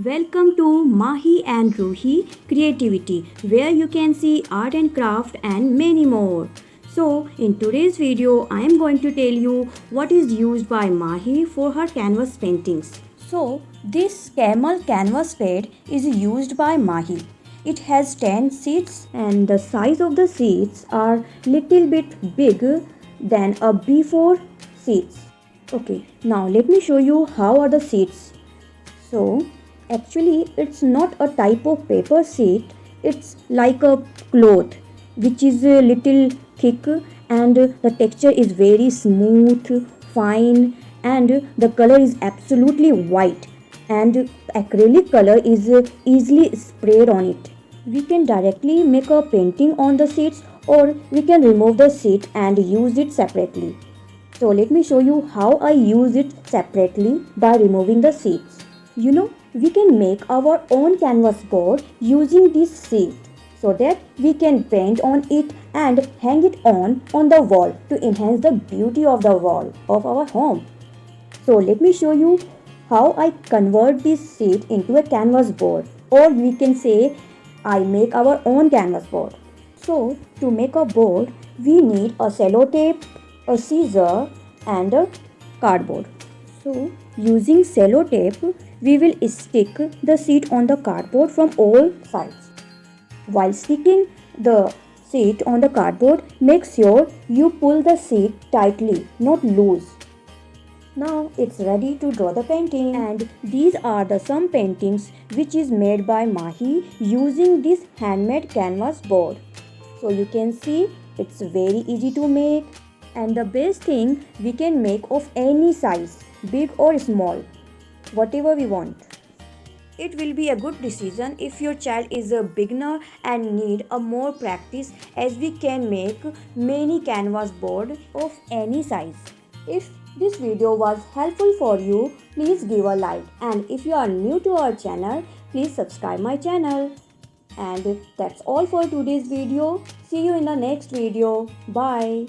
Welcome to Mahi and Ruhi Creativity, where you can see art and craft and many more. So, in today's video, I am going to tell you what is used by Mahi for her canvas paintings. So, this Camel canvas pad is used by Mahi. It has 10 seats and the size of the seats are little bit big than a B4 seats. Okay, now let me show you how are the seats. So, actually, it's not a type of paper sheet, it's like a cloth which is a little thick and the texture is very smooth, fine, and the color is absolutely white. And acrylic color is easily sprayed on it. We can directly make a painting on the sheets or we can remove the sheet and use it separately. So let me show you how I use it separately by removing the sheets. We can make our own canvas board using this sheet so that we can paint on it and hang it on the wall to enhance the beauty of the wall of our home. So let me show you how I convert this sheet into a canvas board, or we can say I make our own canvas board. So to make a board, we need a sellotape, a scissor and a cardboard. So using sellotape, we will stick the sheet on the cardboard from all sides. While sticking the sheet on the cardboard, make sure you pull the sheet tightly, not loose. Now it's ready to draw the painting, and these are the some paintings which is made by Mahi using this handmade canvas board. So you can see it's very easy to make, and the best thing, we can make of any size, big or small, whatever we want. It will be a good decision if your child is a beginner and need a more practice, as we can make many canvas board of any size. If this video was helpful for you, please give a like, and if you are new to our channel, please subscribe my channel. And that's all for today's video. See you in the next video. Bye.